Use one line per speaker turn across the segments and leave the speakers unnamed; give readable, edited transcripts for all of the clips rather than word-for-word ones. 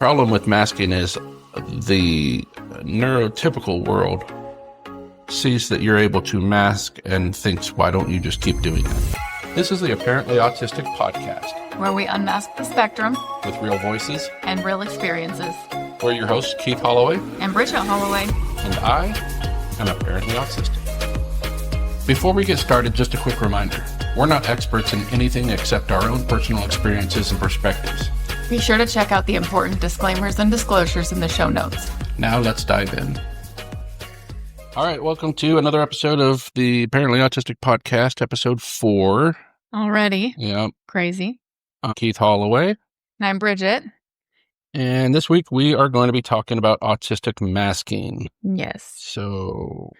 Problem with masking is the neurotypical world sees that you're able to mask and thinks, why don't you just keep doing that? This is the Apparently Autistic podcast,
where we unmask the spectrum
with real voices
and real experiences.
We're your hosts, Keith Holloway
and Bridget Holloway.
And I am Apparently Autistic. Before we get started, just a quick reminder. We're not experts in anything except our own personal experiences and perspectives.
Be sure to check out the important disclaimers and disclosures in the show notes.
Now let's dive in. All right, welcome to another episode of the Apparently Autistic podcast, episode 4.
Already?
Yep.
Crazy.
I'm Keith Holloway.
And I'm Bridget.
And this week we are going to be talking about autistic masking.
Yes.
So,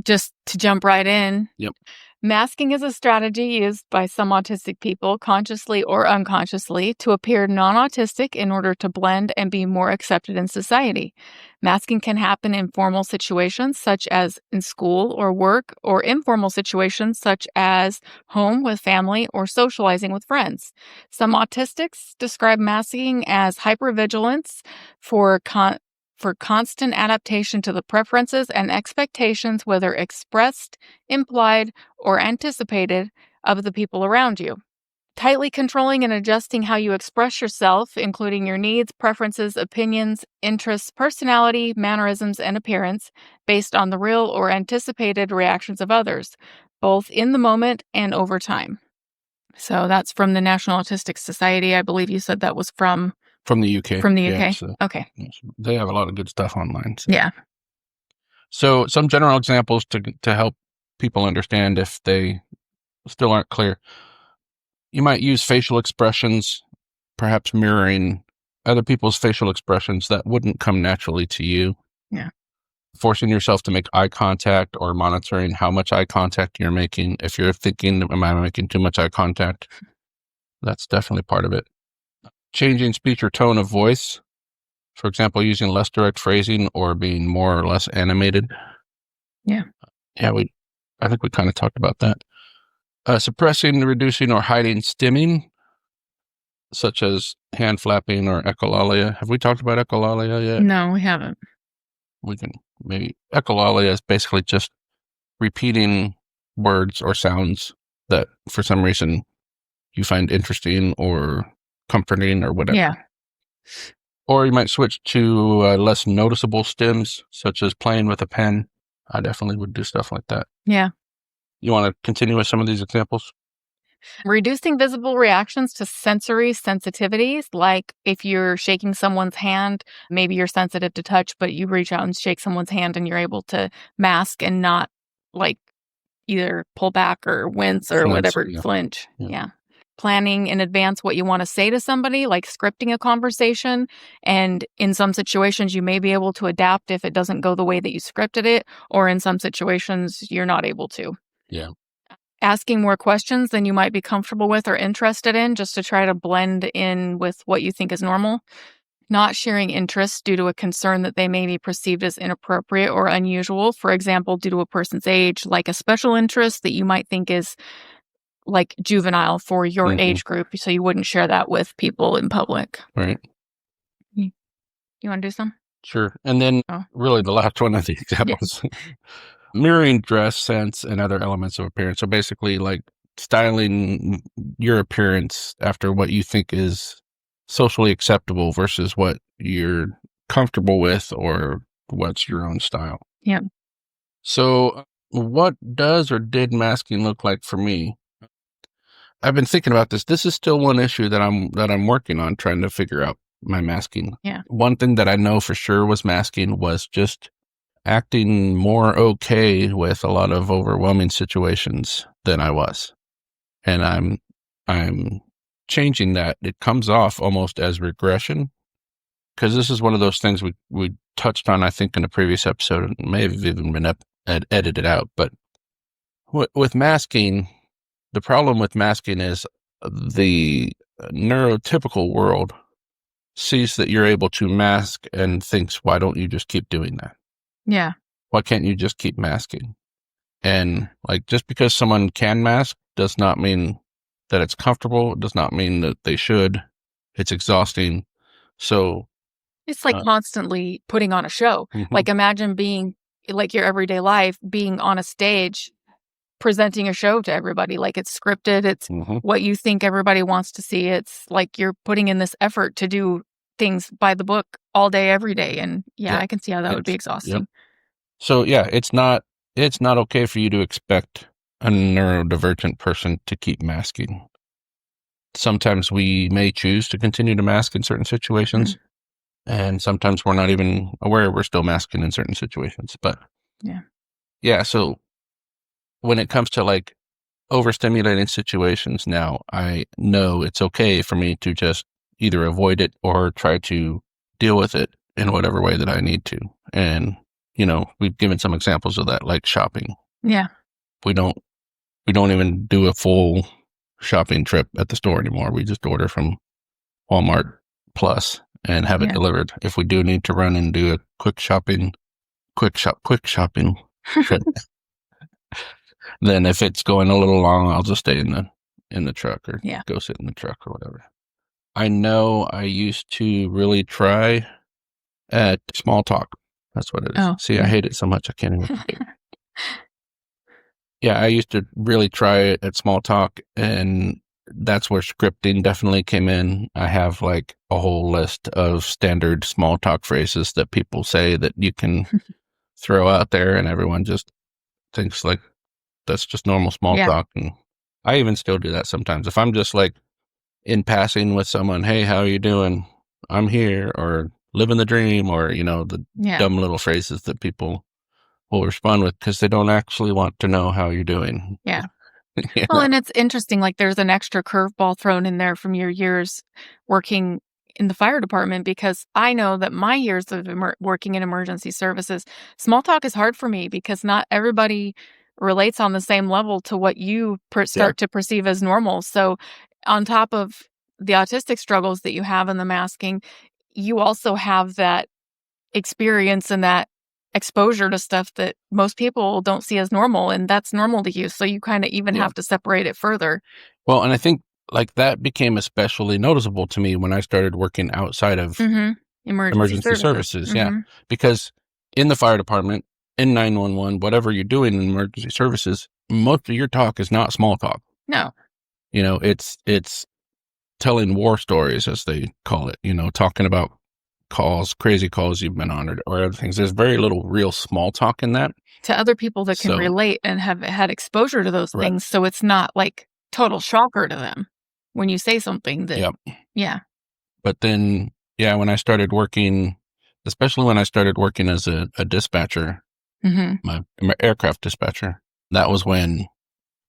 just to jump right in.
Yep.
Masking is a strategy used by some autistic people, consciously or unconsciously, to appear non-autistic in order to blend and be more accepted in society. Masking can happen in formal situations, such as in school or work, or informal situations, such as home with family or socializing with friends. Some autistics describe masking as hypervigilance for constant adaptation to the preferences and expectations, whether expressed, implied, or anticipated, of the people around you. Tightly controlling and adjusting how you express yourself, including your needs, preferences, opinions, interests, personality, mannerisms, and appearance, based on the real or anticipated reactions of others, both in the moment and over time. So that's from the National Autistic Society. I believe you said that was from the UK. From the UK? Yeah, so,
okay. They have a lot of good stuff online. So.
Yeah.
So some general examples to help people understand if they still aren't clear. You might use facial expressions, perhaps mirroring other people's facial expressions that wouldn't come naturally to you.
Yeah.
Forcing yourself to make eye contact or monitoring how much eye contact you're making. If you're thinking, am I making too much eye contact? That's definitely part of it. Changing speech or tone of voice. For example, using less direct phrasing or being more or less animated.
Yeah.
Yeah, I think we kind of talked about that. Suppressing, reducing, or hiding stimming, such as hand flapping or echolalia. Have we talked about echolalia yet?
No, we haven't.
We can maybe. Echolalia is basically just repeating words or sounds that for some reason you find interesting or comforting or whatever.
Yeah.
Or you might switch to less noticeable stims, such as playing with a pen. I definitely would do stuff like that.
Yeah.
You want to continue with some of these examples?
Reducing visible reactions to sensory sensitivities, like if you're shaking someone's hand, maybe you're sensitive to touch, but you reach out and shake someone's hand and you're able to mask and not like either pull back or wince or flinch. Yeah. Planning in advance what you want to say to somebody, like scripting a conversation. And in some situations, you may be able to adapt if it doesn't go the way that you scripted it, or in some situations, you're not able to.
Yeah.
Asking more questions than you might be comfortable with or interested in, just to try to blend in with what you think is normal. Not sharing interests due to a concern that they may be perceived as inappropriate or unusual. For example, due to a person's age, like a special interest that you might think is like juvenile for your age group, so you wouldn't share that with people in public.
Right.
You want to do some?
Sure. And then really the last one of the examples. Yeah. Mirroring dress, sense, and other elements of appearance. So basically like styling your appearance after what you think is socially acceptable versus what you're comfortable with or what's your own style.
Yeah.
So what does or did masking look like for me? I've been thinking about this. This is still one issue that I'm working on, trying to figure out my masking.
Yeah.
One thing that I know for sure was masking was just acting more okay with a lot of overwhelming situations than I was. And I'm changing that. It comes off almost as regression, because this is one of those things we touched on, I think, in a previous episode, and may have even been edited out. But with masking, the problem with masking is the neurotypical world sees that you're able to mask and thinks, why don't you just keep doing that?
Yeah.
Why can't you just keep masking? And like, just because someone can mask does not mean that it's comfortable. It does not mean that they should. It's exhausting. So
It's like constantly putting on a show.
Mhm.
Like, imagine being like your everyday life, being on a stage, presenting a show to everybody. Like, it's scripted. It's
Mhm.
what you think everybody wants to see. It's like you're putting in this effort to do things by the book all day, every day. And yeah,
Yeah.
I can see how that would be
Yep.
exhausting.
So yeah, it's not okay for you to expect a neurodivergent person to keep masking. Sometimes we may choose to continue to mask in certain situations, and sometimes we're not even aware we're still masking in certain situations. But yeah, so when it comes to like overstimulating situations now, I know it's okay for me to just either avoid it or try to deal with it in whatever way that I need to. And, we've given some examples of that, like shopping.
Yeah.
We don't even do a full shopping trip at the store anymore. We just order from Walmart Plus and have it delivered. If we do need to run and do a quick shopping trip, then if it's going a little long, I'll just stay in the truck or go sit in the truck or whatever. I know I used to really try at small talk. That's what it is.
Oh,
See, I hate it so much I can't even. Yeah, I used to really try it at small talk, and that's where scripting definitely came in. I have like a whole list of standard small talk phrases that people say that you can throw out there, and everyone just thinks like that's just normal small talk. And I even still do that sometimes. If I'm just like in passing with someone, hey, how are you doing? I'm here, or living the dream, or, the dumb little phrases that people will respond with because they don't actually want to know how you're doing.
Yeah. Well, and it's interesting, like there's an extra curveball thrown in there from your years working in the fire department, because I know that my years of working in emergency services, small talk is hard for me because not everybody relates on the same level to what you start to perceive as normal. So on top of the autistic struggles that you have in the masking, you also have that experience and that exposure to stuff that most people don't see as normal, and that's normal to you. So you kind of even have to separate it further.
Well, and I think like that became especially noticeable to me when I started working outside of emergency services. Yeah. Because in the fire department, in 911, whatever you're doing in emergency services, most of your talk is not small talk.
No.
It's telling war stories, as they call it, talking about crazy calls you've been on or other things. There's very little real small talk in that.
To other people that can relate and have had exposure to those things. So it's not like total shocker to them when you say something that, But then, when I started working, especially when I started working as a dispatcher, my aircraft dispatcher, that was when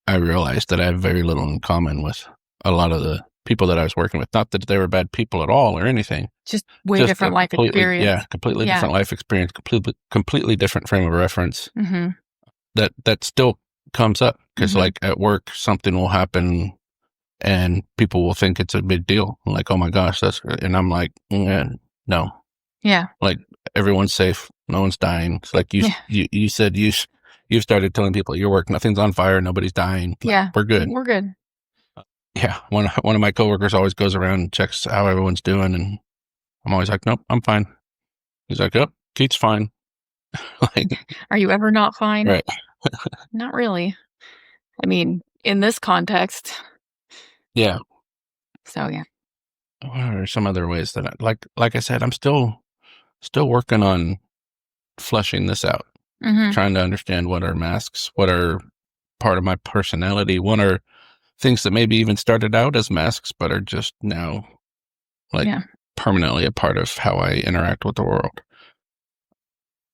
I realized that I have very little in common with a lot of the people that I was working with. Not that they were bad people at all or anything. Just different life experience.
Yeah, completely different life experience, completely different frame of reference. That still comes up because like at work, something will happen and people will think it's a big deal. Like, oh my gosh, and I'm like, no.
Yeah.
Like everyone's safe. No one's dying. It's like you said you've started telling people at your work, nothing's on fire. Nobody's dying. Like, we're good.
We're good.
Yeah. One of my coworkers always goes around and checks how everyone's doing. And I'm always like, nope, I'm fine. He's like, yep, Keith's fine.
Like, are you ever not fine?
Right.
Not really. I mean, in this context.
Yeah.
So, yeah.
What are some other ways that like I said, I'm still working on fleshing this out, trying to understand what are masks, what are part of my personality, what are things that maybe even started out as masks, but are just now permanently a part of how I interact with the world.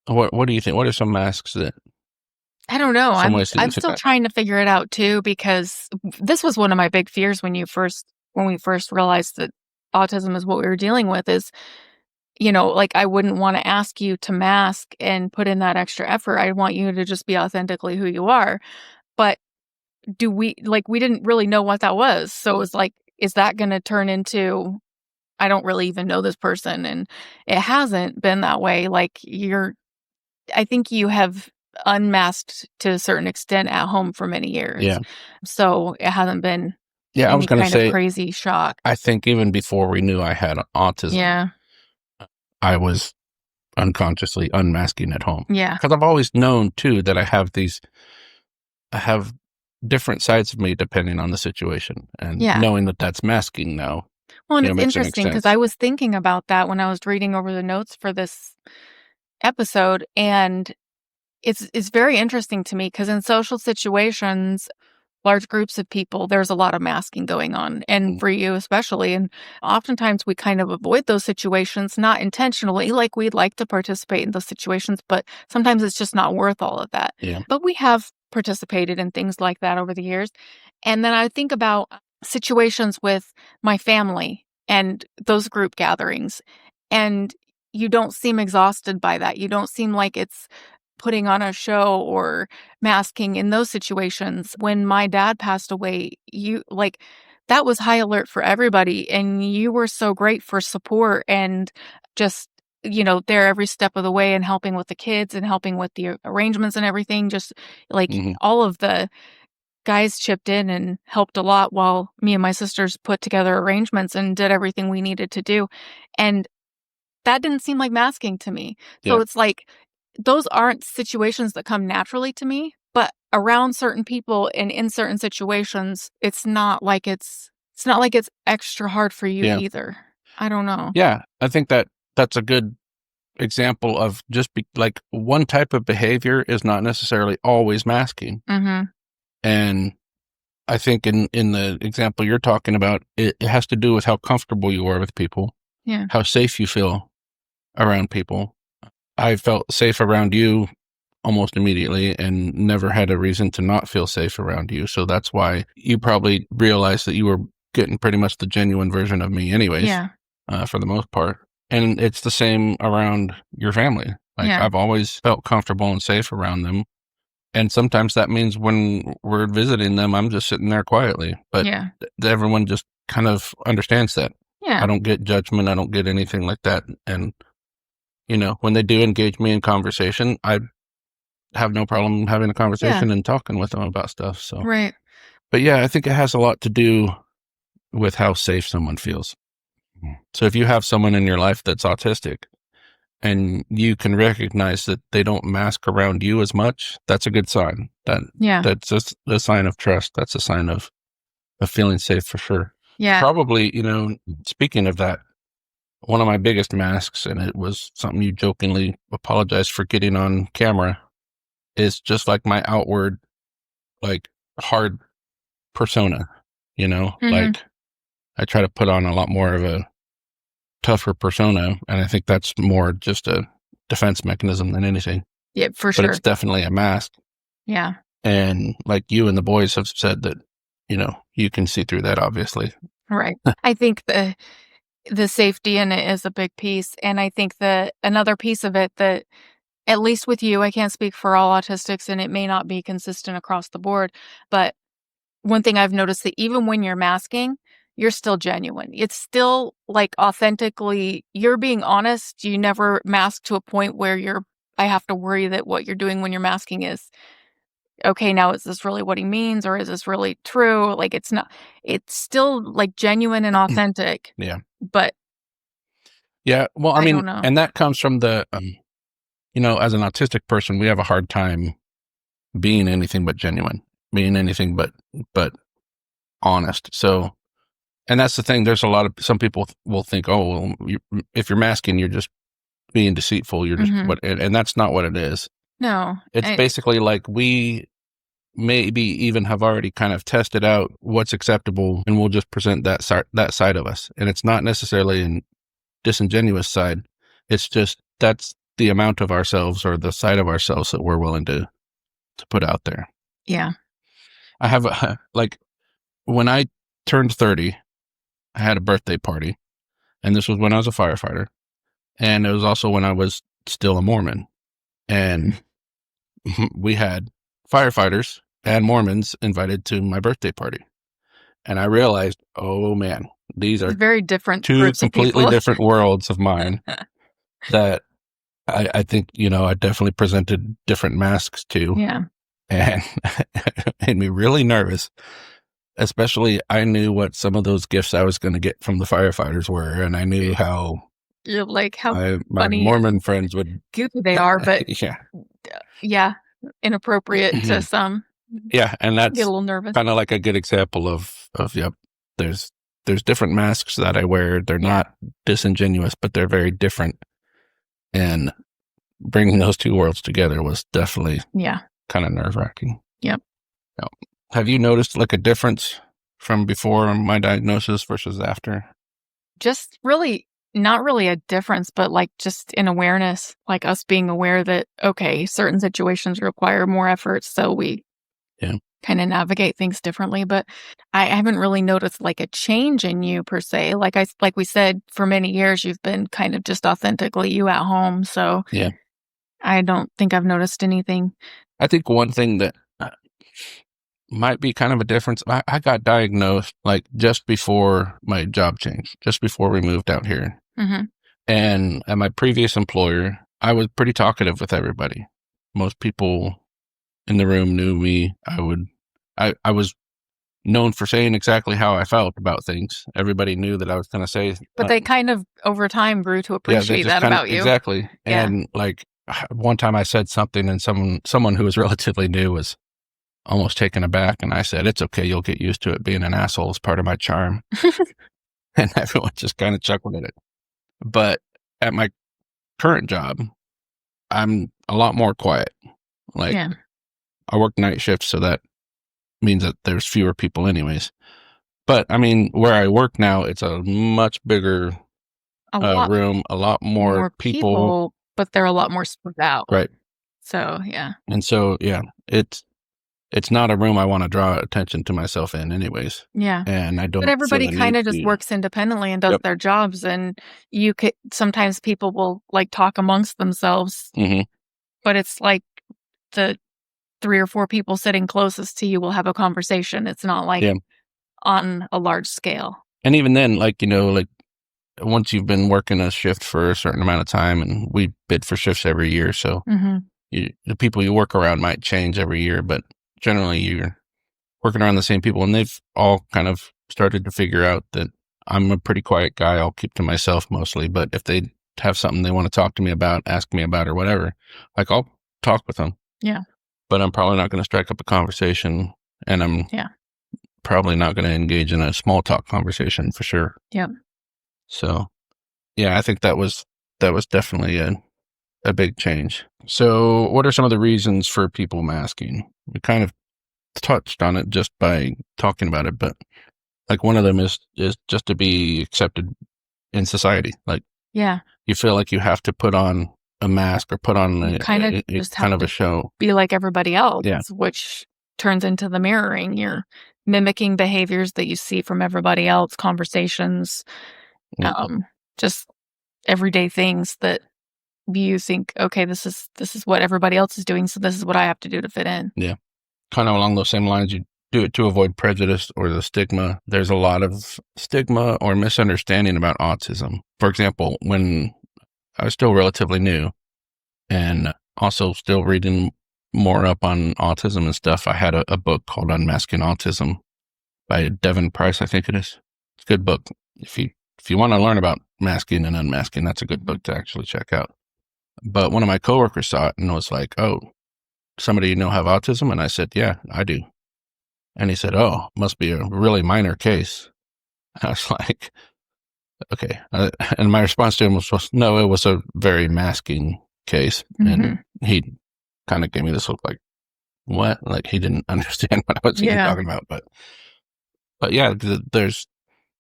What do you think? What are some masks that?
I don't know. I'm still trying to figure it out too, because this was one of my big fears when we first realized that autism is what we were dealing with. Is, like I wouldn't want to ask you to mask and put in that extra effort. I want you to just be authentically who you are. But we didn't really know what that was. So it was like, is that going to turn into, I don't really even know this person? And it hasn't been that way. Like I think you have unmasked to a certain extent at home for many years.
Yeah.
So it hasn't been
I was going to say
crazy shock.
I think even before we knew I had autism.
Yeah.
I was unconsciously unmasking at home.
Yeah.
Because I've always known, too, that I have different sides of me depending on the situation. And knowing that that's masking now,
well, and it's
makes it make
interesting because
sense.
I was thinking about that when I was reading over the notes for this episode, and it's very interesting to me because in social situations, large groups of people, there's a lot of masking going on, and for you especially. And oftentimes we kind of avoid those situations, not intentionally, like we'd like to participate in those situations, but sometimes it's just not worth all of that.
Yeah.
But we have participated in things like that over the years. And then I think about situations with my family and those group gatherings, and you don't seem exhausted by that. You don't seem like it's putting on a show or masking in those situations. When my dad passed away, that was high alert for everybody, and you were so great for support and just there every step of the way and helping with the kids and helping with the arrangements and everything. Just all of the guys chipped in and helped a lot while me and my sisters put together arrangements and did everything we needed to do. And that didn't seem like masking to me. So it's like those aren't situations that come naturally to me, but around certain people and in certain situations, it's not like it's extra hard for you either. I don't know.
Yeah, I think that's a good example of just like one type of behavior is not necessarily always masking.
Mm-hmm.
And I think in the example you're talking about, it has to do with how comfortable you are with people, how safe you feel around people. I felt safe around you almost immediately and never had a reason to not feel safe around you. So that's why you probably realized that you were getting pretty much the genuine version of me anyways, for the most part. And it's the same around your family. I've always felt comfortable and safe around them. And sometimes that means when we're visiting them, I'm just sitting there quietly. But everyone just kind of understands that.
Yeah.
I don't get judgment. I don't get anything like that. And, when they do engage me in conversation, I have no problem having a conversation and talking with them about stuff. So,
right.
But yeah, I think it has a lot to do with how safe someone feels. So if you have someone in your life that's autistic and you can recognize that they don't mask around you as much, that's a good sign. That's just a sign of trust. That's a sign of feeling safe for sure.
Yeah.
Probably, speaking of that, one of my biggest masks, and it was something you jokingly apologized for getting on camera, is just like my outward, like hard persona, like I try to put on a lot more of a tougher persona. And I think that's more just a defense mechanism than anything.
Yeah, for sure.
But it's definitely a mask.
Yeah.
And like you and the boys have said that, you can see through that, obviously.
Right. I think the safety in it is a big piece. And I think that another piece of it that, at least with you, I can't speak for all autistics and it may not be consistent across the board, but one thing I've noticed that even when you're masking, you're still genuine. It's still like authentically, you're being honest. You never mask to a point where I have to worry that what you're doing when you're masking is, okay, now is this really what he means or is this really true? Like it's not, it's still like genuine and authentic.
Yeah.
But
yeah, well, I mean,
don't know.
And that comes from the, as an autistic person, we have a hard time being anything but genuine, being anything but honest. So, and that's the thing. There's some people will think, oh, well, if you're masking, you're just being deceitful. You're just and that's not what it is.
No.
It's basically like we maybe even have already kind of tested out what's acceptable and we'll just present that side of us. And it's not necessarily a disingenuous side. It's just that's the amount of ourselves or the side of ourselves that we're willing to put out there.
Yeah.
I have when I turned 30, I had a birthday party, and this was when I was a firefighter, and it was also when I was still a Mormon, and we had firefighters and Mormons invited to my birthday party, and I realized, oh man, these are
very different,
two completely different worlds of mine that I think I definitely presented different masks to, and it made me really nervous. Especially, I knew what some of those gifts I was going to get from the firefighters were, and I knew how
You're like, how
my
funny,
Mormon friends would,
goofy they are, but
yeah,
inappropriate to some.
yeah, and
Get a
that's
little nervous.
kind of like a good example of yep. There's different masks that I wear. They're not disingenuous, but they're very different. And bringing those two worlds together was definitely kind of nerve-wracking.
Yep.
Now, have you noticed like a difference from before my diagnosis versus after?
Just really, not really a difference, but like just in awareness, like us being aware that, okay, certain situations require more effort. So we kind of navigate things differently. But I haven't really noticed like a change in you per se. Like we said, for many years, you've been kind of just authentically you at home. So I don't think I've noticed anything.
I think one thing that might be kind of a difference. I got diagnosed like just before my job changed, just before we moved out here.
Mm-hmm.
And at my previous employer, I was pretty talkative with everybody. Most people in the room knew me. I was known for saying exactly how I felt about things. Everybody knew that I was going to say.
But they kind of over time grew to appreciate that about you.
Exactly. And like one time I said something and someone who was relatively new was almost taken aback, and I said, "It's okay, you'll get used to it. Being an asshole is part of my charm." And everyone just kind of chuckled at it. But at my current job, I'm a lot more quiet. Like I work night shifts, so that means that there's fewer people anyways. But I mean, where I work now, it's a much bigger room, a lot more people,
but they're a lot more spread out.
Right.
So,
And so, it's not a room I want to draw attention to myself in anyways.
Yeah.
And I don't.
But everybody kind of just works independently and does their jobs. And sometimes people will like talk amongst themselves, but it's like the 3 or 4 people sitting closest to you will have a conversation. It's not like on a large scale.
And even then, like, like once you've been working a shift for a certain amount of time, and we bid for shifts every year. So the people you work around might change every year, but generally you're working around the same people, and they've all kind of started to figure out that I'm a pretty quiet guy. I'll keep to myself mostly, but if they have something they want to talk to me about, ask me about, or whatever, like I'll talk with them.
Yeah.
But I'm probably not going to strike up a conversation, and I'm probably not going to engage in a small talk conversation for sure.
Yep.
So, I think that was definitely a big change. So what are some of the reasons for people masking? We kind of touched on it just by talking about it, but like one of them is just to be accepted in society. Like, you feel like you have to put on a mask or put on a show.
Be like everybody else, which turns into the mirroring. You're mimicking behaviors that you see from everybody else, conversations, just everyday things that you think, okay, this is what everybody else is doing, so this is what I have to do to fit in. Yeah.
Kind of along those same lines, you do it to avoid prejudice or the stigma. There's a lot of stigma or misunderstanding about autism. For example, when I was still relatively new and also still reading more up on autism and stuff, I had a book called Unmasking Autism by Devon, I think it is. It's a good book. If you want to learn about masking and unmasking, that's a good book to actually check out. But one of my coworkers saw it and was like, "Oh, somebody you know have autism?" And I said, "Yeah, I do." And he said, "Oh, must be a really minor case." I was like, "Okay." And my response to him was, "No, it was a very masking case." And he kind of gave me this look like, "What?" Like he didn't understand what I was even talking about. But yeah, there's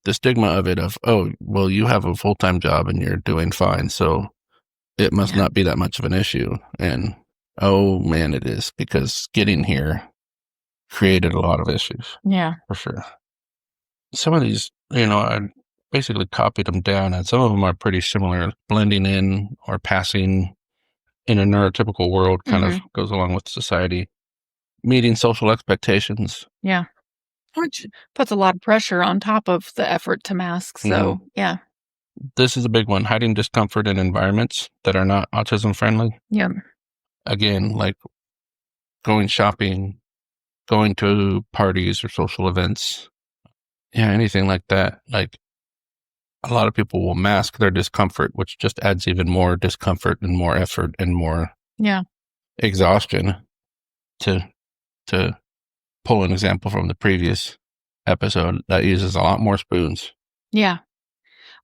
the stigma of it of, "Oh, well, you have a full-time job and you're doing fine, so it must not be that much of an issue." And oh man, it is, because getting here created a lot of issues. Yeah, for sure. Some of these, I basically copied them down, and some of them are pretty similar. Blending in or passing in a neurotypical world kind of goes along with society. Meeting social expectations. Yeah.
Which puts a lot of pressure on top of the effort to mask. So,
This is a big one. Hiding discomfort in environments that are not autism friendly. Yeah. Again, like going shopping, going to parties or social events. Yeah, anything like that. Like a lot of people will mask their discomfort, which just adds even more discomfort and more effort and more exhaustion. To pull an example from the previous episode, that uses a lot more spoons.
Yeah.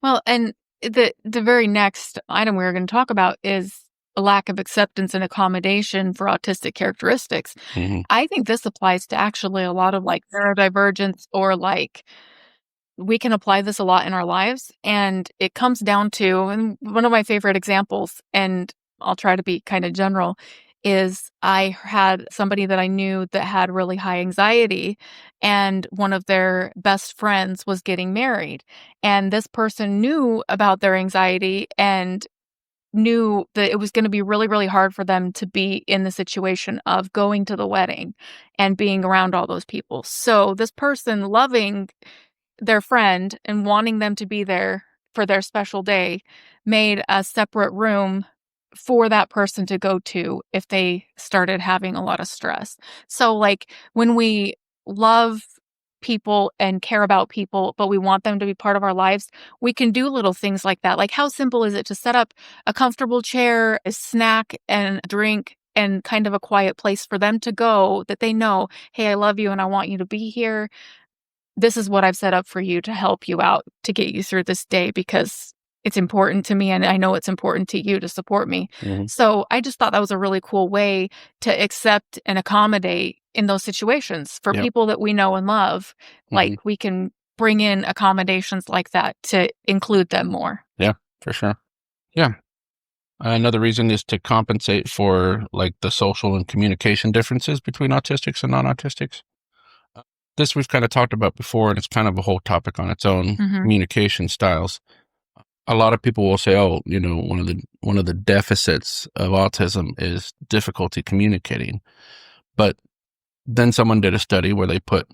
Well, and the very next item we're going to talk about is a lack of acceptance and accommodation for autistic characteristics.
Mm-hmm.
I think this applies to actually a lot of like neurodivergence, or like we can apply this a lot in our lives. And it comes down to, and one of my favorite examples, and I'll try to be kind of general, is I had somebody that I knew that had really high anxiety, and one of their best friends was getting married. And this person knew about their anxiety and knew that it was going to be really, really hard for them to be in the situation of going to the wedding and being around all those people. So this person, loving their friend and wanting them to be there for their special day, made a separate room for that person to go to if they started having a lot of stress. So like when we love people and care about people, but we want them to be part of our lives, we can do little things like that. Like how simple is it to set up a comfortable chair, a snack and a drink, and kind of a quiet place for them to go that they know, hey, I love you and I want you to be here. This is what I've set up for you to help you out, to get you through this day, because it's important to me and I know it's important to you to support me.
Mm-hmm.
So I just thought that was a really cool way to accept and accommodate in those situations for people that we know and love.
Mm-hmm.
Like we can bring in accommodations like that to include them more.
Yeah, for sure. Yeah. Another reason is to compensate for like the social and communication differences between autistics and non-autistics. This we've kind of talked about before, and it's kind of a whole topic on its own, communication styles. A lot of people will say, oh, you know, one of the deficits of autism is difficulty communicating. But then someone did a study where they put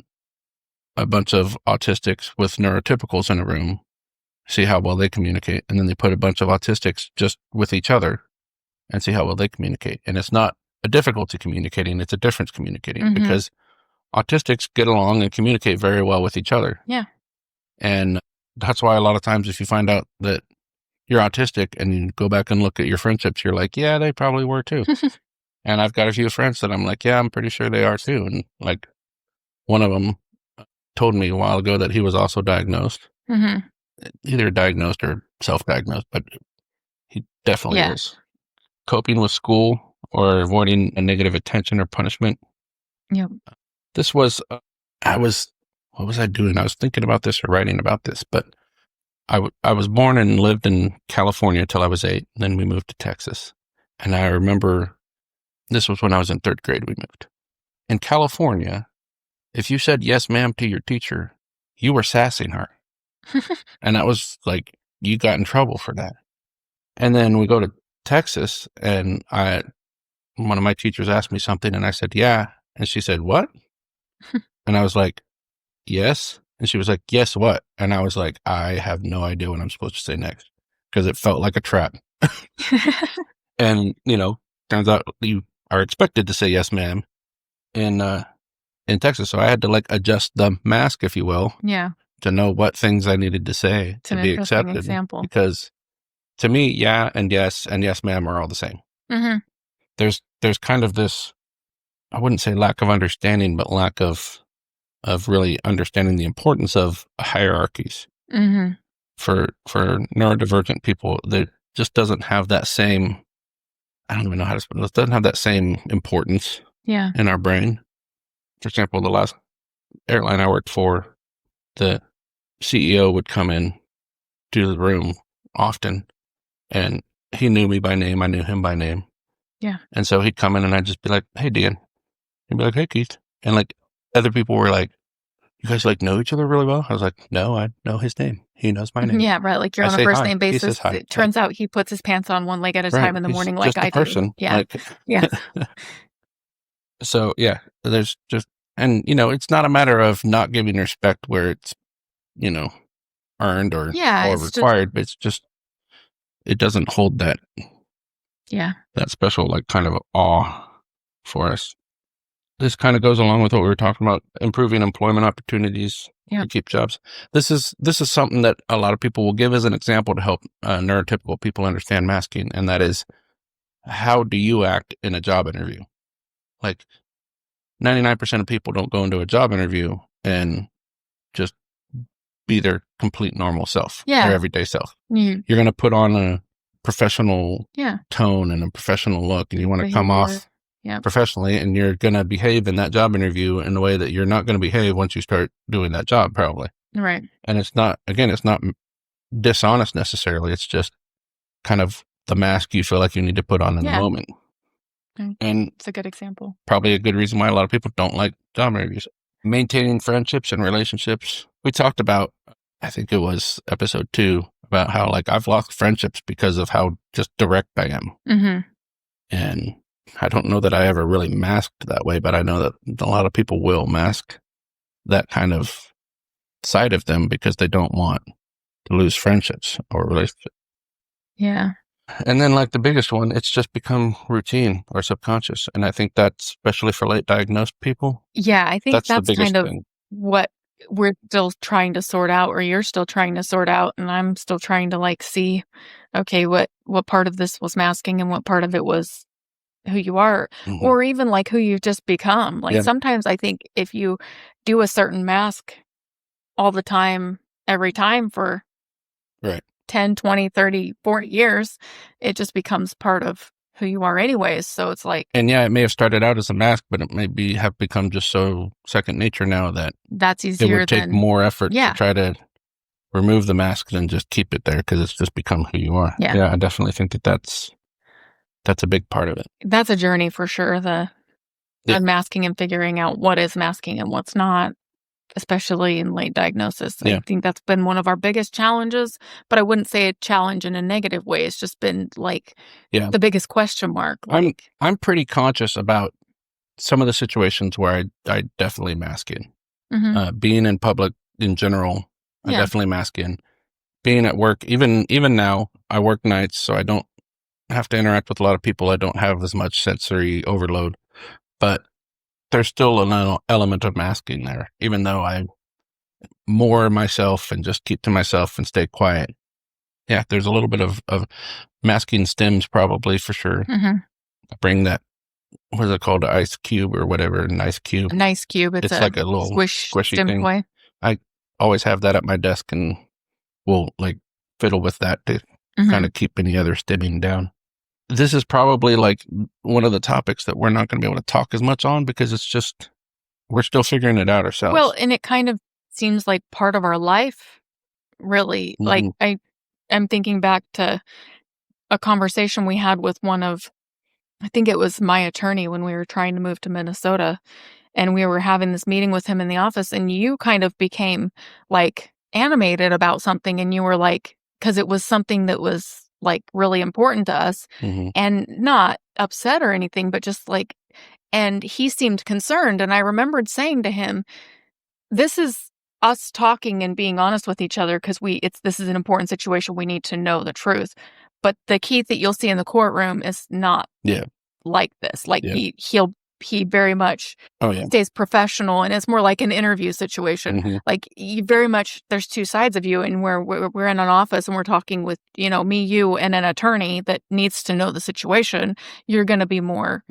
a bunch of autistics with neurotypicals in a room, see how well they communicate. And then they put a bunch of autistics just with each other and see how well they communicate. And it's not a difficulty communicating, it's a difference communicating, because autistics get along and communicate very well with each other.
Yeah.
And that's why a lot of times if you find out that you're autistic and you go back and look at your friendships, you're like, yeah, they probably were too. And I've got a few friends that I'm like, yeah, I'm pretty sure they are too. And like one of them told me a while ago that he was also diagnosed, either diagnosed or self-diagnosed, but he definitely is coping with school or avoiding a negative attention or punishment.
Yep.
This was, what was I doing? I was thinking about this or writing about this, but I was born and lived in California till I was 8. And then we moved to Texas. And I remember this was when I was in 3rd grade, we moved. In California, if you said yes, ma'am, to your teacher, you were sassing her. And that was like, you got in trouble for that. And then we go to Texas and one of my teachers asked me something and I said, yeah. And she said, what? And I was like, yes. And she was like, yes, what? And I was like, I have no idea what I'm supposed to say next, because it felt like a trap. And, you know, turns out you are expected to say yes, ma'am, in Texas. So I had to like adjust the mask, if you will, to know what things I needed to say to be accepted.
Example.
Because to me, yeah and yes, ma'am are all the same. There's kind of this, I wouldn't say lack of understanding, but lack of really understanding the importance of hierarchies. For neurodivergent people, that just doesn't have that same, I don't even know how to spell it, doesn't have that same importance in our brain. For example, the last airline I worked for, the CEO would come in to the room often, and he knew me by name, I knew him by name.
Yeah.
And so he'd come in and I'd just be like, hey, Dan. He'd be like, hey, Keith. And like other people were like, you guys like know each other really well? I was like, no, I know his name. He knows my name.
Yeah, right. Like you're on a first name basis. It turns out he puts his pants on one leg at a time in the morning, like I do. Yeah. Yeah.
So yeah, there's just, and you know, it's not a matter of not giving respect where it's, you know, earned or required, but it's just, it doesn't hold that special like kind of awe for us. This kind of goes along with what we were talking about, improving employment opportunities.
Yeah.
to keep jobs. This is something that a lot of people will give as an example to help neurotypical people understand masking, and that is, how do you act in a job interview? Like 99% of people don't go into a job interview and just be their complete normal self, their everyday self. You're going to put on a professional tone and a professional look, and you want to come off professionally, and you're going to behave in that job interview in a way that you're not going to behave once you start doing that job, probably.
Right.
And it's not dishonest necessarily. It's just kind of the mask you feel like you need to put on in the moment. And
it's a good example.
Probably a good reason why a lot of people don't like job interviews. Maintaining friendships and relationships. We talked about, I think it was episode 2, about how like I've lost friendships because of how just direct I am.
Mm-hmm.
And I don't know that I ever really masked that way, but I know that a lot of people will mask that kind of side of them because they don't want to lose friendships or relationships.
Yeah.
And then like the biggest one, it's just become routine or subconscious. And I think that's especially for late diagnosed people.
Yeah, I think that's
the biggest
kind of
thing.
What we're still trying to sort out, or you're still trying to sort out, and I'm still trying to like see, okay, what part of this was masking and what part of it was who you are, or even like who you've just become. Like sometimes I think if you do a certain mask all the time, every time for 10, 20, 30, 40 years, it just becomes part of who you are anyways. So it's like...
And yeah, it may have started out as a mask, but it may have become just so second nature now that...
That's easier.
It would take more effort to try to remove the mask than just keep it there, because it's just become who you are. Yeah, I definitely think that's a big part of it.
That's a journey for sure, the unmasking and figuring out what is masking and what's not, especially in late diagnosis. I think that's been one of our biggest challenges, but I wouldn't say a challenge in a negative way. It's just been like the biggest question mark. Like,
I'm pretty conscious about some of the situations where I definitely mask in. Being in public in general, I definitely mask in. Being at work, even now, I work nights, so I don't have to interact with a lot of people. I don't have as much sensory overload, but there's still an element of masking there, even though I more myself and just keep to myself and stay quiet. Yeah, there's a little bit of masking stems probably for sure. I bring that, what is it called, an ice cube or whatever, an ice cube.
An ice cube. It's
like a little squishy thing.
Toy.
I always have that at my desk and will like fiddle with that to kind of keep any other stimming down. This is probably like one of the topics that we're not going to be able to talk as much on because it's just, we're still figuring it out ourselves.
Well, and it kind of seems like part of our life, really. Like I'm thinking back to a conversation we had with one of, I think it was my attorney when we were trying to move to Minnesota, and we were having this meeting with him in the office, and you kind of became like animated about something, and you were like, because it was something that was like really important to us and not upset or anything, but just like, and he seemed concerned. And I remembered saying to him, this is us talking and being honest with each other because this is an important situation. We need to know the truth. But the Keith that you'll see in the courtroom is not like this. Like he very much stays professional, and it's more like an interview situation. Like you very much, there's two sides of you, and we're in an office and we're talking with, me, you, and an attorney that needs to know the situation. You're going to be more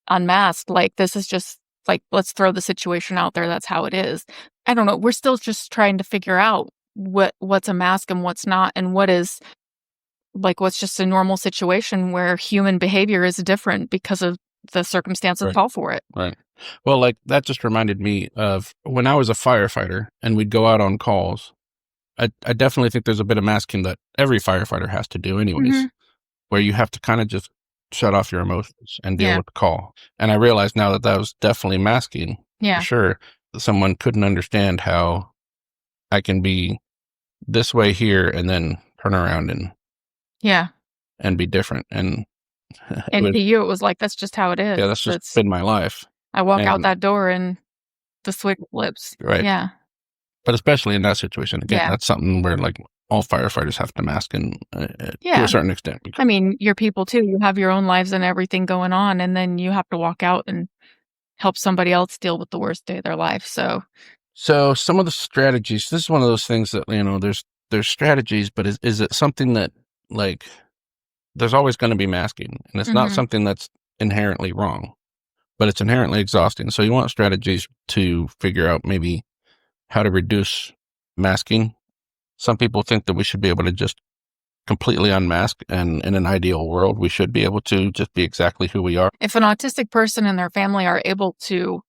unmasked. Like this is just like, let's throw the situation out there. That's how it is. I don't know. We're still just trying to figure out what's a mask and what's not, and what is like, what's just a normal situation where human behavior is different because of the circumstances call for it.
Right. Well, like that just reminded me of when I was a firefighter and we'd go out on calls. I definitely think there's a bit of masking that every firefighter has to do anyways, where you have to kind of just shut off your emotions and deal with the call. And I realize now that was definitely masking. For sure. Someone couldn't understand how I can be this way here and then turn around and be different. And
to you, it was like, that's just how it is.
Yeah, that's just been my life.
I walk out that door and the switch flips.
Right.
Yeah.
But especially in that situation, again, that's something where like all firefighters have to mask to a certain extent.
I mean, you're people too. You have your own lives and everything going on, and then you have to walk out and help somebody else deal with the worst day of their life. So
So some of the strategies, this is one of those things that, there's strategies, but is it something that, like, there's always going to be masking, and it's not something that's inherently wrong, but it's inherently exhausting. So you want strategies to figure out maybe how to reduce masking. Some people think that we should be able to just completely unmask, and in an ideal world, we should be able to just be exactly who we are.
If an autistic person and their family are able to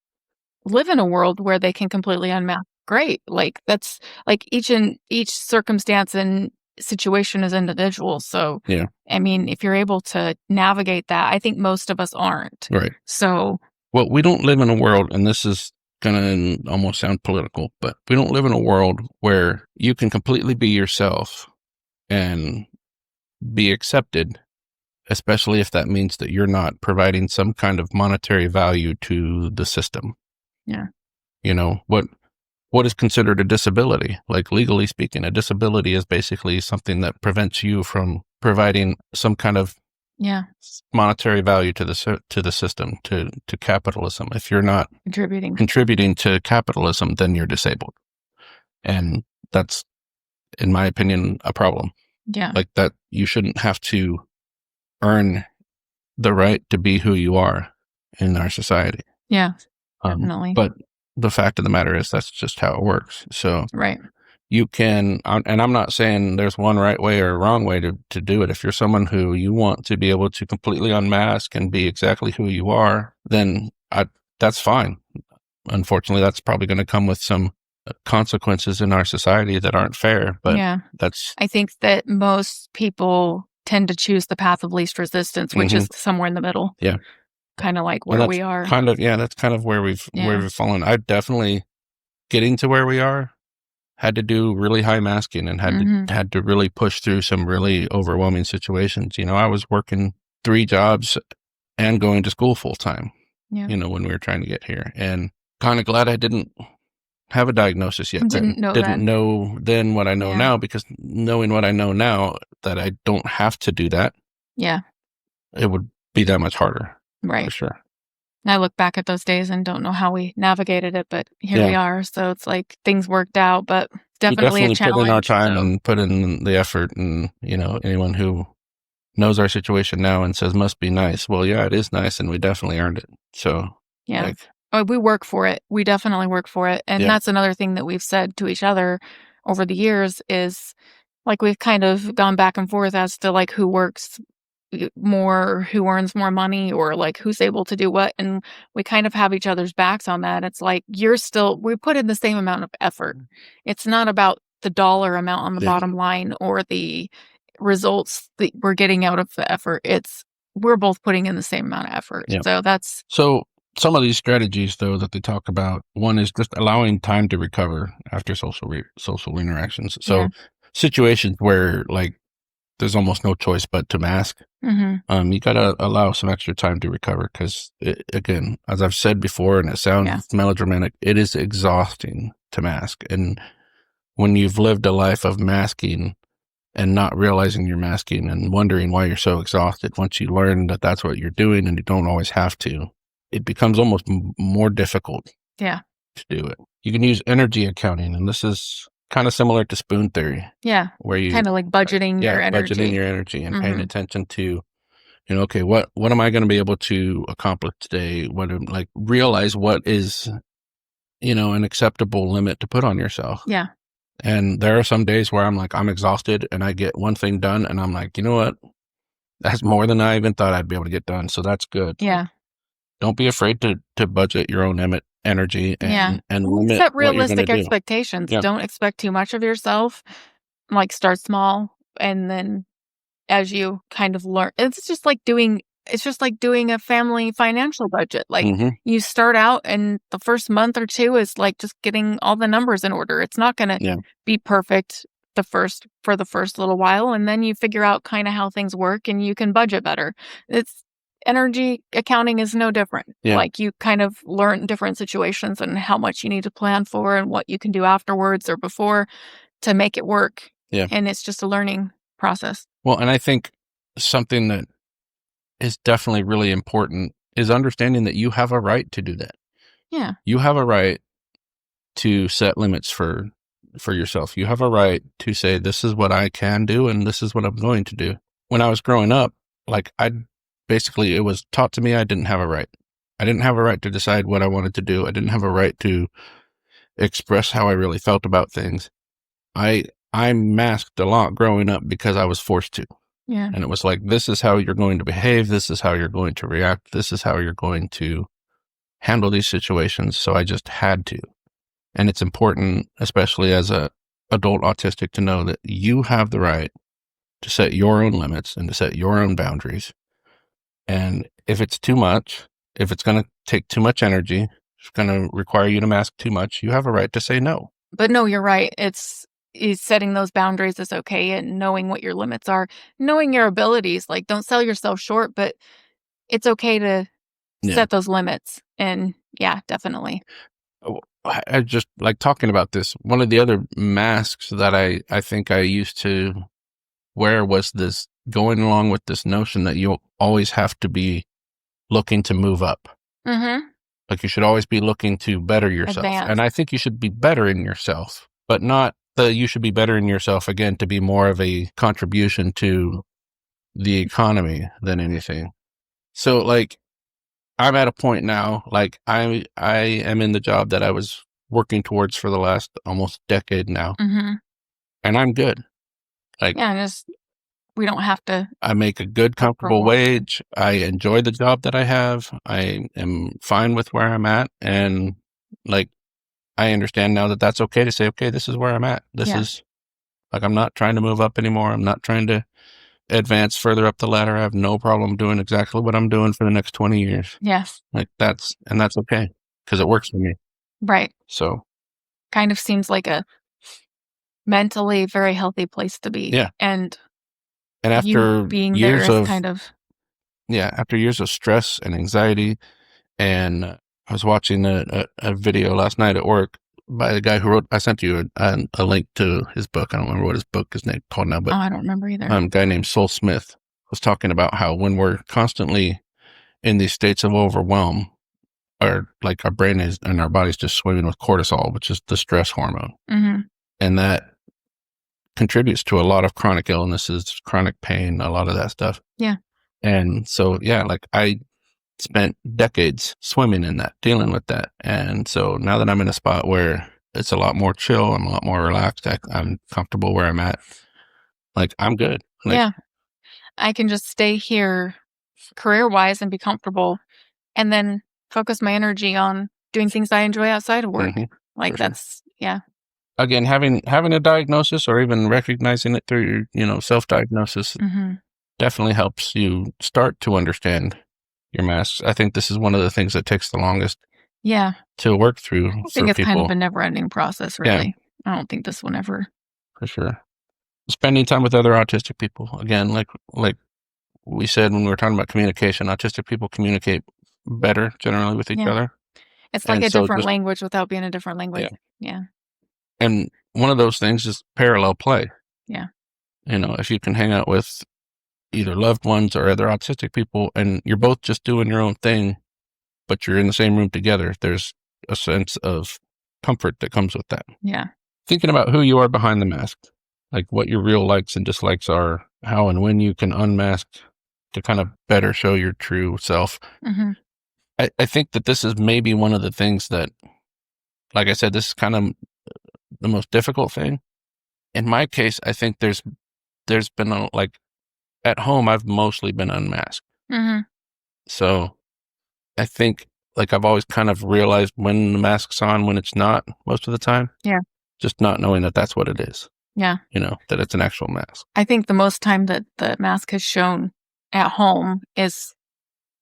live in a world where they can completely unmask, great. Like, that's like each circumstance and situation is individual. So,
Yeah.
I mean, if you're able to navigate that, I think most of us aren't.
Right.
So,
well, we don't live in a world, and this is going to almost sound political, but we don't live in a world where you can completely be yourself and be accepted, especially if that means that you're not providing some kind of monetary value to the system.
Yeah.
What is considered a disability? Like, legally speaking, a disability is basically something that prevents you from providing some kind of monetary value to the system, to capitalism. If you're not contributing to capitalism, then you're disabled. And that's, in my opinion, a problem.
Yeah.
Like, that you shouldn't have to earn the right to be who you are in our society.
Yeah, definitely.
But the fact of the matter is that's just how it works. So
right.
You can, and I'm not saying there's one right way or a wrong way to do it. If you're someone who you want to be able to completely unmask and be exactly who you are, then that's fine. Unfortunately, that's probably going to come with some consequences in our society that aren't fair, but I think that most people tend to choose the path of least resistance, which is somewhere in the middle. Yeah. Kind of like where we are. That's kind of where we've fallen. I've definitely, getting to where we are, had to do really high masking and had to really push through some really overwhelming situations. I was working 3 jobs and going to school full time, when we were trying to get here, and kind of glad I didn't have a diagnosis yet.
Didn't
know then what I know now, because knowing what I know now, that I don't have to do that. Yeah. It would be that much harder. Right. For sure.
I look back at those days and don't know how we navigated it, but here we are. So it's like things worked out, but definitely a challenge.
Put in our time and put in the effort, and anyone who knows our situation now and says must be nice. Well, yeah, it is nice, and we definitely earned it. So
we work for it. We definitely work for it, and that's another thing that we've said to each other over the years is, like, we've kind of gone back and forth as to, like, who works more, who earns more money, or like who's able to do what, and we kind of have each other's backs on that. It's like we put in the same amount of effort. It's not about the dollar amount on the bottom line or the results that we're getting out of the effort. We're both putting in the same amount of effort. So
some of these strategies, though, that they talk about, one is just allowing time to recover after social interactions. So situations where, like, there's almost no choice but to mask. You got to allow some extra time to recover, because, again, as I've said before, and it sounds melodramatic, it is exhausting to mask. And when you've lived a life of masking and not realizing you're masking and wondering why you're so exhausted, once you learn that that's what you're doing and you don't always have to, it becomes almost more difficult to do it. You can use energy accounting, and this is kind of similar to spoon theory.
Yeah.
Where you
kind of like budgeting your energy.
Budgeting your energy and paying attention to, okay, what am I going to be able to accomplish today? Realize what is, an acceptable limit to put on yourself. Yeah. And there are some days where I'm exhausted and I get one thing done and I'm like, you know what? That's more than I even thought I'd be able to get done. So that's good. Yeah. Don't be afraid to budget your own energy and limit
set realistic expectations.
Yeah.
Don't expect too much of yourself. Like, start small, and then as you kind of learn, it's just like doing a family financial budget. Like, you start out, and the first month or two is like just getting all the numbers in order. It's not going to be perfect for the first little while, and then you figure out kind of how things work, and you can budget better. Energy accounting is no different. Yeah. Like, you kind of learn different situations and how much you need to plan for and what you can do afterwards or before to make it work. Yeah. And it's just a learning process.
Well, and I think something that is definitely really important is understanding that you have a right to do that. Yeah. You have a right to set limits for yourself. You have a right to say, this is what I can do and this is what I'm going to do. When I was growing up, like it was taught to me I didn't have a right. I didn't have a right to decide what I wanted to do. I didn't have a right to express how I really felt about things. I masked a lot growing up because I was forced to.
Yeah.
And it was like, this is how you're going to behave. This is how you're going to react. This is how you're going to handle these situations. So I just had to. And it's important, especially as a adult autistic, to know that you have the right to set your own limits and to set your own boundaries. And if it's too much, if it's going to take too much energy, it's going to require you to mask too much, you have a right to say no.
But no, you're right. It's setting those boundaries is okay, and knowing what your limits are, knowing your abilities. Like, don't sell yourself short, but it's okay to set those limits. And yeah, definitely.
I just like talking about this. One of the other masks that I think I used to wear was this, going along with this notion that you always have to be looking to move up.
Mm-hmm.
Like, you should always be looking to better yourself.
Advance.
And I think you should be better in yourself, but not that you should be better in yourself, again, to be more of a contribution to the economy than anything. So, like, I'm at a point now, like, I am in the job that I was working towards for the last almost decade now.
Mm-hmm.
And I'm good. Like,
yeah, we don't have to.
I make a good, comfortable wage. I enjoy the job that I have. I am fine with where I'm at. And like, I understand now that that's okay to say, okay, this is where I'm at. This is like, I'm not trying to move up anymore. I'm not trying to advance further up the ladder. I have no problem doing exactly what I'm doing for the next 20 years.
Yes.
Like, that's okay because it works for me.
Right.
So
kind of seems like a mentally very healthy place to be.
Yeah.
And
after
being
years
there is
of
kind of.
Yeah. After years of stress and anxiety, and I was watching a video last night at work by the guy who wrote, I sent you a link to his book. I don't remember what his book is called now, but
I don't remember either.
A guy named Sol Smith was talking about how when we're constantly in these states of overwhelm, our brain is and our body's just swimming with cortisol, which is the stress hormone.
Mm-hmm.
And that contributes to a lot of chronic illnesses, chronic pain, a lot of that stuff.
Yeah.
And so, yeah, like, I spent decades swimming in that, dealing with that. And so now that I'm in a spot where it's a lot more chill, I'm a lot more relaxed, I'm comfortable where I'm at, like, I'm good. Like,
yeah. I can just stay here career-wise and be comfortable, and then focus my energy on doing things I enjoy outside of work.
Mm-hmm.
Like, that's, yeah.
Again, having a diagnosis or even recognizing it through your, self-diagnosis
Mm-hmm.
definitely helps you start to understand your masks. I think this is one of the things that takes the longest to work through.
I think it's kind of a never-ending process, really. Yeah. I don't think this will ever.
For sure. Spending time with other autistic people. Again, like we said when we were talking about communication, autistic people communicate better generally with each other.
It's like a different language without being a different language. Yeah.
And one of those things is parallel play.
Yeah.
If you can hang out with either loved ones or other autistic people and you're both just doing your own thing, but you're in the same room together, there's a sense of comfort that comes with that.
Yeah.
Thinking about who you are behind the mask, like what your real likes and dislikes are, how and when you can unmask to kind of better show your true self.
Mm-hmm.
I think that this is maybe one of the things that, like I said, this is kind of the most difficult thing. In my case, I think there's been at home, I've mostly been unmasked.
Mm-hmm.
So I think I've always kind of realized when the mask's on, when it's not most of the time.
Yeah.
Just not knowing that that's what it is.
Yeah.
That it's an actual mask.
I think the most time that the mask has shown at home is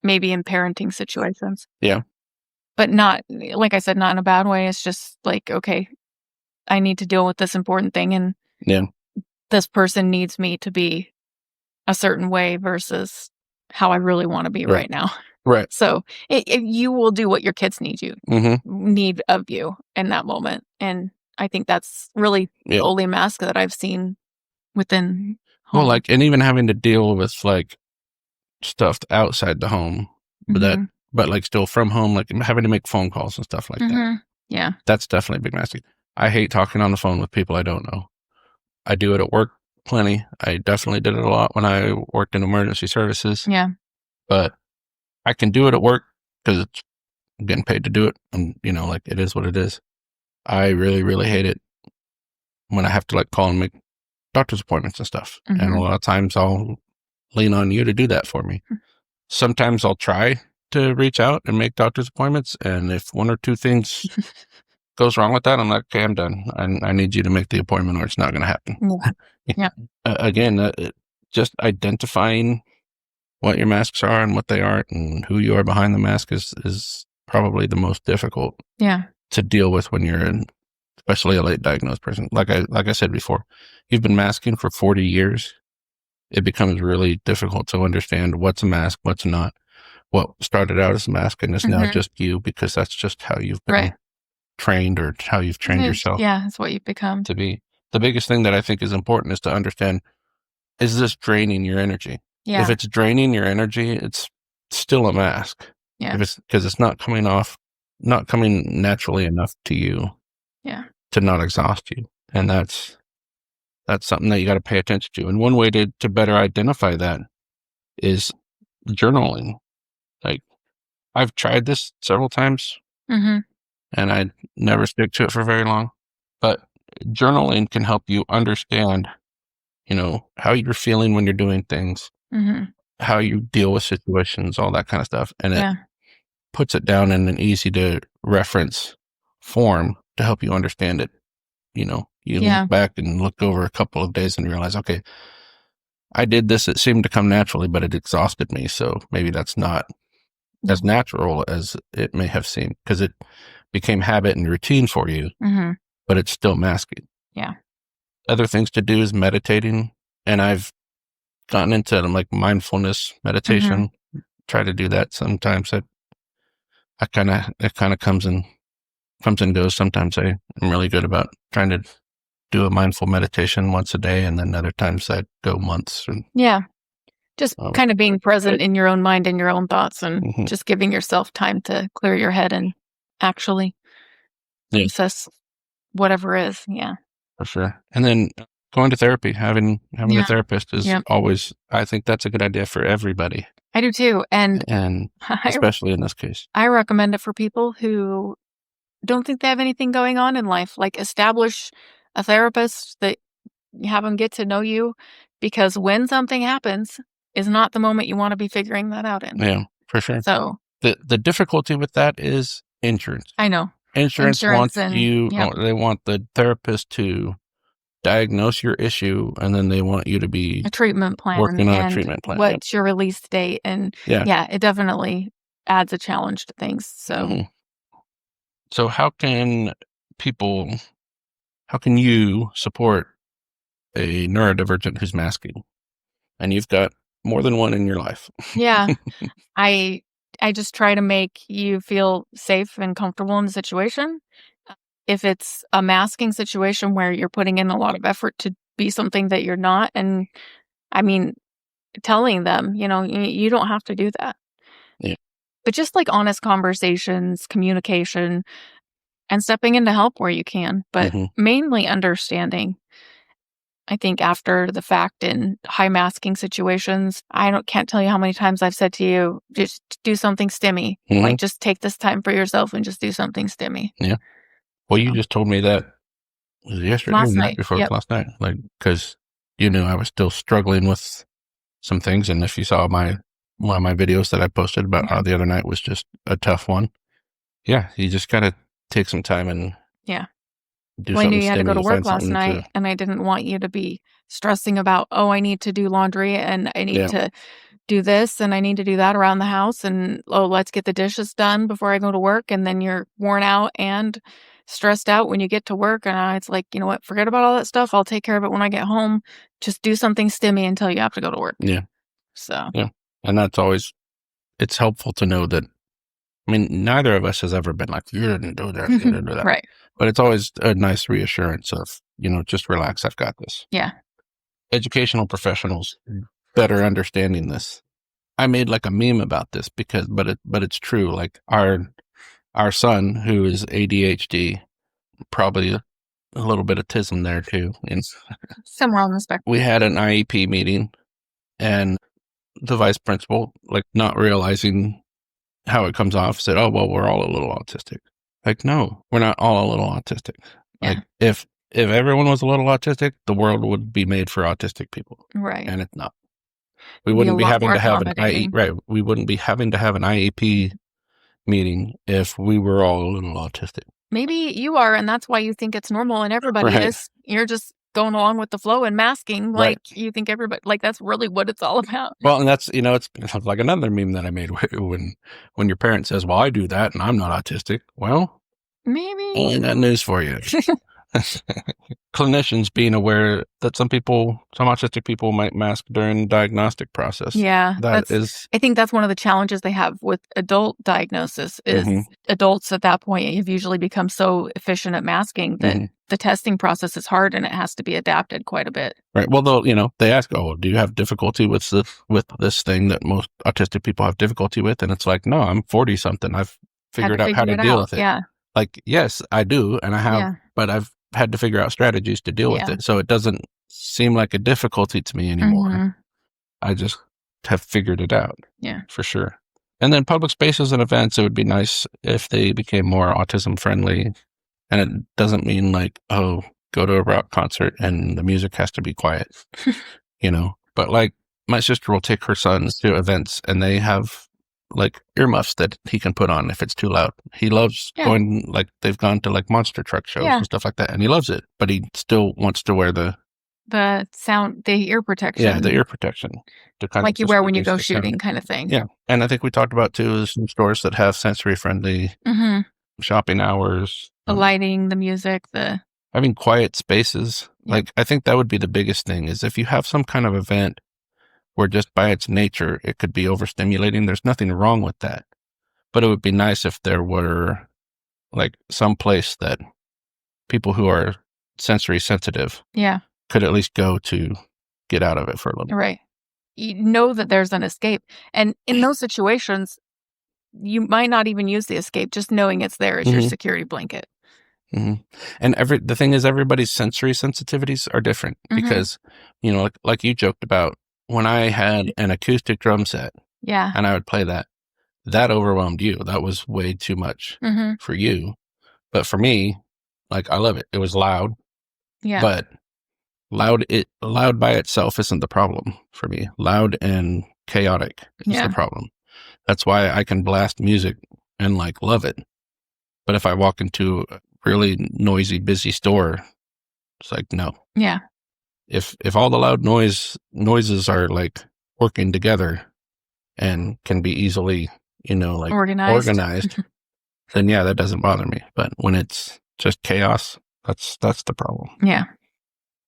maybe in parenting situations.
Yeah.
But not, like I said, not in a bad way. It's just like, okay, I need to deal with this important thing. And this person needs me to be a certain way versus how I really want to be right now.
Right.
So you will do what your kids need of you in that moment. And I think that's really the only mask that I've seen within home.
Well, and even having to deal with stuff outside the home, but still from home, having to make phone calls and stuff like that.
Yeah.
That's definitely big masking. I hate talking on the phone with people I don't know. I do it at work plenty. I definitely did it a lot when I worked in emergency services.
Yeah.
But I can do it at work because I'm getting paid to do it. And, like, it is what it is. I really, really hate it when I have to, like, call and make doctor's appointments and stuff.
Mm-hmm.
And a lot of times I'll lean on you to do that for me. Sometimes I'll try to reach out and make doctor's appointments. And if one or two things goes wrong with that, I'm like, okay, I'm done. I need you to make the appointment or it's not going to happen.
Yeah.
Again, just identifying what your masks are and what they aren't and who you are behind the mask is probably the most difficult to deal with when you're especially a late diagnosed person. Like I said before, you've been masking for 40 years. It becomes really difficult to understand what's a mask, what's not, what started out as a mask and is now just you, because that's just how you've been trained or how you've trained yourself.
Yeah, it's what you've become
to be. The biggest thing that I think is important is to understand, is this draining your energy?
Yeah.
If it's draining your energy, it's still a mask.
Yeah.
Because it's not coming naturally enough to you.
Yeah.
To not exhaust you. And that's something that you got to pay attention to. And one way to better identify that is journaling. Like, I've tried this several times and I never stick to it for very long, but journaling can help you understand, how you're feeling when you're doing things, how you deal with situations, all that kind of stuff. And it puts it down in an easy to reference form to help you understand it. You look back and look over a couple of days and realize, okay, I did this. It seemed to come naturally, but it exhausted me. So maybe that's not as natural as it may have seemed, because it became habit and routine for you, but it's still masking.
Yeah.
Other things to do is meditating. And I've gotten into like mindfulness meditation, try to do that sometimes. It kind of comes and goes. Sometimes I'm really good about trying to do a mindful meditation once a day, and then other times I go months.
Just kind of being present in your own mind and your own thoughts, and just giving yourself time to clear your head and actually process whatever is. Yeah,
for sure. And then going to therapy, having a therapist is always, I think that's a good idea for everybody.
I do too. And
especially in this case,
I recommend it for people who don't think they have anything going on in life. Like, establish a therapist that you have them get to know you, because when something happens is not the moment you want to be figuring that out in.
Yeah, for sure.
So
the difficulty with that is insurance.
I know.
Insurance wants you, they want the therapist to diagnose your issue, and then they want you to be
a treatment plan,
working on a treatment plan.
What's your release date? And it definitely adds a challenge to things. So,
so how can you support a neurodivergent who's masking? And you've got more than one in your life.
Yeah. I just try to make you feel safe and comfortable in the situation. If it's a masking situation where you're putting in a lot of effort to be something that you're not, and I mean, telling them, you don't have to do that.
Yeah.
But just like honest conversations, communication, and stepping in to help where you can, but mainly understanding. I think after the fact in high masking situations, can't tell you how many times I've said to you, just do something stimmy. Like, just take this time for yourself and just do something stimmy.
Yeah. Well, you just told me that yesterday,
last night.
Last night, like, because you knew I was still struggling with some things. And if you saw one of my videos that I posted about how the other night was just a tough one. Yeah. You just got to take some time and
I knew you had to go to work last night, and I didn't want you to be stressing about, I need to do laundry, and I need to do this, and I need to do that around the house, and let's get the dishes done before I go to work, and then you're worn out and stressed out when you get to work, and it's like, you know what, forget about all that stuff. I'll take care of it when I get home. Just do something stimmy until you have to go to work.
Yeah.
So.
Yeah. And that's always, it's helpful to know that, I mean, neither of us has ever been like, you didn't do that, you didn't do that.
Right.
But it's always a nice reassurance of, just relax, I've got this.
Yeah.
Educational professionals better understanding this. I made like a meme about this but it's true. Like our our son, who is ADHD, probably a little bit of autism there too. And
somewhere on the spectrum.
we had an IEP meeting, and the vice principal, like not realizing how it comes off, said, "Oh, well, we're all a little autistic." Like, no, we're not all a little autistic.
Yeah.
Like, if everyone was a little autistic, the world would be made for autistic people,
Right.
and it's not. We wouldn't be having to have an
accommodating.
right. We wouldn't be having to have an IEP meeting if we were all a little autistic.
Maybe you are, and that's why you think it's normal, and everybody
Right.
is. You're just going along with the flow and masking, like
Right.
you think everybody, like that's really what it's all about.
Well, and that's, it's like another meme that I made when your parent says, "Well, I do that and I'm not autistic." Well,
Maybe.
I got news for you. Clinicians being aware that some autistic people might mask during the diagnostic process.
Yeah,
I
think that's one of the challenges they have with adult diagnosis is adults at that point have usually become so efficient at masking that the testing process is hard and it has to be adapted quite a bit.
Right. Well, they ask, "Oh, do you have difficulty with this thing that most autistic people have difficulty with?" And it's like, no, I'm 40 something. I've figured out how to deal with it.
Yeah.
Like, yes, I do, and I have, but I've had to figure out strategies to deal with it. So it doesn't seem like a difficulty to me anymore. I just have figured it out.
Yeah.
For sure. And then public spaces and events, it would be nice if they became more autism friendly. And it doesn't mean like, oh, go to a rock concert and the music has to be quiet, But like my sister will take her sons to events and they have like earmuffs that he can put on if it's too loud. He loves going, like they've gone to like monster truck shows and stuff like that, and he loves it, but he still wants to wear the
ear protection.
Yeah, the ear protection. To kind
like
of
you wear when you go shooting kind of thing.
Yeah. And I think we talked about too, some stores that have sensory friendly shopping hours.
The lighting, the music,
having quiet spaces. Like, I think that would be the biggest thing is if you have some kind of event where just by its nature, it could be overstimulating. There's nothing wrong with that. But it would be nice if there were like some place that people who are sensory sensitive could at least go to get out of it for a little bit.
Right. You know that there's an escape. And in those situations, you might not even use the escape. Just knowing it's there is your security blanket.
And the thing is, everybody's sensory sensitivities are different because, like you joked about, when I had an acoustic drum set and I would play that overwhelmed you. That was way too much for you. But for me, like, I love it. It was loud. Yeah. But loud by itself isn't the problem for me. Loud and chaotic is the problem. That's why I can blast music and like love it. But if I walk into a really noisy, busy store, it's like, no.
Yeah.
If all the loud noises are like working together and can be easily, like organized, then that doesn't bother me. But when it's just chaos, that's the problem.
Yeah.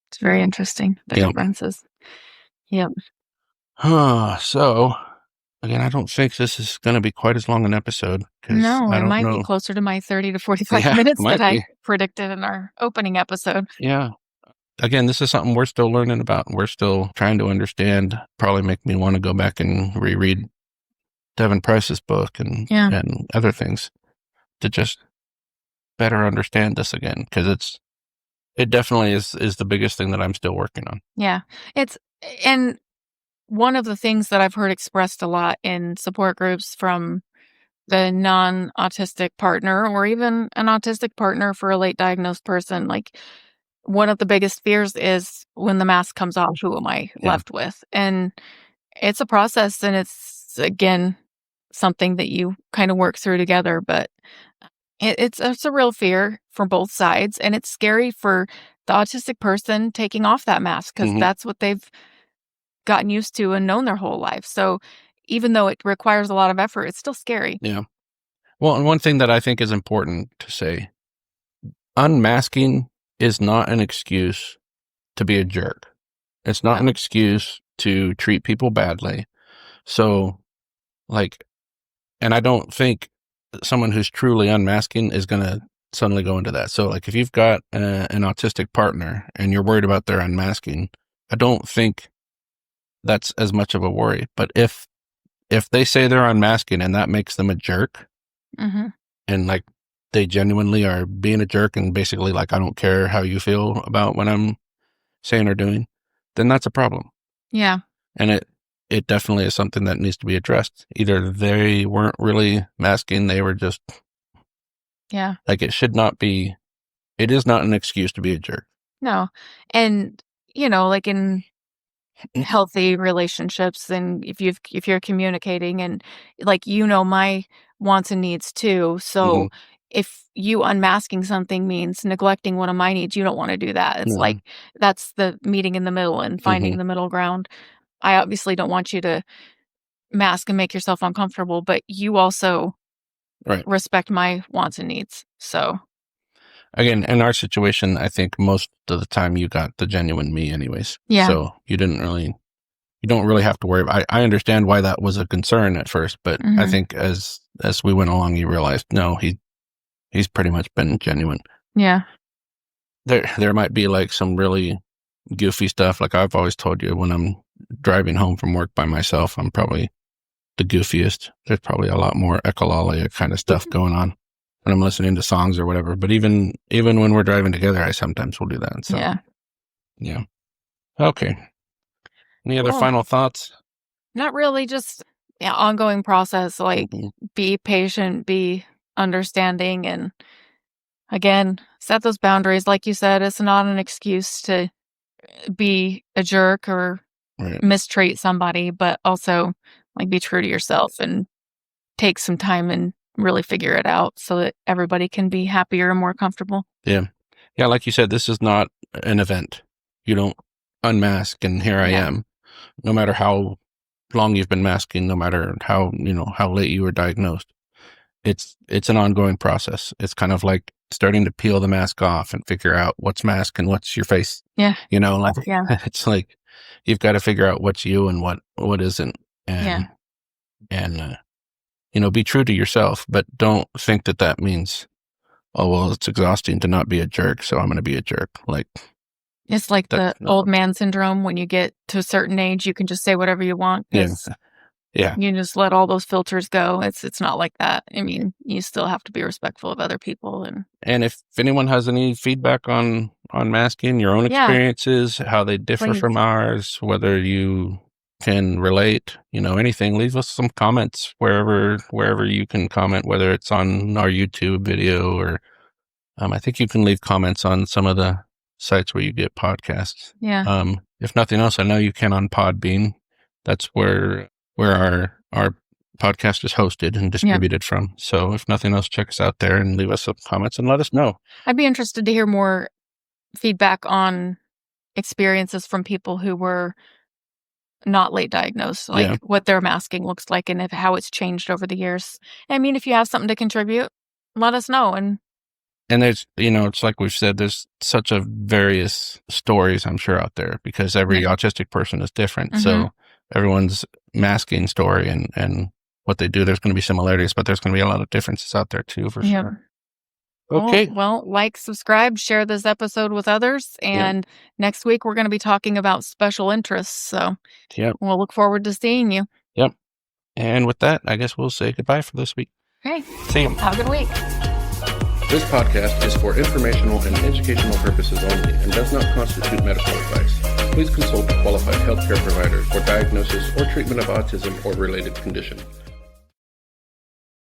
It's very interesting, the differences. Yep.
So again, I don't think this is going to be quite as long an episode.
No, it might be closer to my 30 to 45 minutes that I predicted in our opening episode.
Yeah. Again, this is something we're still learning about. We're still trying to understand. Probably make me want to go back and reread Devon Price's book and other things to just better understand this again, because it definitely is the biggest thing that I'm still working on.
Yeah. And one of the things that I've heard expressed a lot in support groups from the non-autistic partner or even an autistic partner for a late diagnosed person, like one of the biggest fears is when the mask comes off, who am I left with? And it's a process, and it's, again, something that you kind of work through together, but it's a real fear for both sides, and it's scary for the autistic person taking off that mask because that's what they've gotten used to and known their whole life. So even though it requires a lot of effort, it's still scary.
Yeah. Well, and one thing that I think is important to say, unmasking is not an excuse to be a jerk. It's not an excuse to treat people badly. So, like, and I don't think someone who's truly unmasking is going to suddenly go into that. So, like, if you've got an autistic partner and you're worried about their unmasking, I don't think that's as much of a worry. But if they say they're unmasking and that makes them a jerk, and like they genuinely are being a jerk and basically like, I don't care how you feel about what I'm saying or doing, then that's a problem.
Yeah.
And it definitely is something that needs to be addressed. Either they weren't really masking, they were just, like, it is not an excuse to be a jerk.
No. And, like in healthy relationships, and if you're communicating and like, my wants and needs too. So if you unmasking something means neglecting one of my needs, you don't want to do that. It's like, that's the meeting in the middle and finding the middle ground. I obviously don't want you to mask and make yourself uncomfortable, but you also respect my wants and needs. So
again, in our situation, I think most of the time you got the genuine me anyways.
Yeah.
So you don't really have to worry. I understand why that was a concern at first, but I think as we went along, you realized, no, he's pretty much been genuine.
Yeah.
There might be like some really goofy stuff. Like I've always told you, when I'm driving home from work by myself, I'm probably the goofiest. There's probably a lot more echolalia kind of stuff going on when I'm listening to songs or whatever. But even when we're driving together, I sometimes will do that. So yeah. Okay. Any other final thoughts?
Not really. Just ongoing process. Like be patient, be understanding, and again, set those boundaries. Like you said, it's not an excuse to be a jerk or mistreat somebody, but also like be true to yourself and take some time and really figure it out so that everybody can be happier and more comfortable.
Yeah. Yeah. Like you said, this is not an event. You don't unmask and here I am. No matter how long you've been masking, no matter how late you were diagnosed, it's an ongoing process. It's kind of like starting to peel the mask off and figure out what's mask and what's your face.
Yeah.
It's like, you've got to figure out what's you and what isn't. And, be true to yourself, but don't think that means, oh, well, it's exhausting to not be a jerk, so I'm going to be a jerk. Like,
it's like the old man syndrome. When you get to a certain age, you can just say whatever you want.
Yeah.
You just let all those filters go. It's not like that. I mean, you still have to be respectful of other people. And
if anyone has any feedback on masking, your own experiences, how they differ from ours, whether you can relate, anything, leave us some comments wherever you can comment, whether it's on our YouTube video or I think you can leave comments on some of the sites where you get podcasts.
Yeah.
If nothing else, I know you can on Podbean. That's where our podcast is hosted and distributed from. So if nothing else, check us out there and leave us some comments and let us know.
I'd be interested to hear more feedback on experiences from people who were not late diagnosed, like what their masking looks like and how it's changed over the years. I mean, if you have something to contribute, let us know. And
there's, it's like we've said, there's such a various stories, I'm sure, out there, because every autistic person is different. So everyone's masking story and what they do, there's going to be similarities, but there's going to be a lot of differences out there too, for sure. Okay.
Well, like, subscribe, share this episode with others. And next week, we're going to be talking about special interests. So we'll look forward to seeing you.
Yep. And with that, I guess we'll say goodbye for this week.
Okay.
See you.
Have a good week.
This podcast is for informational and educational purposes only and does not constitute medical advice. Please consult a qualified healthcare provider for diagnosis or treatment of autism or related condition.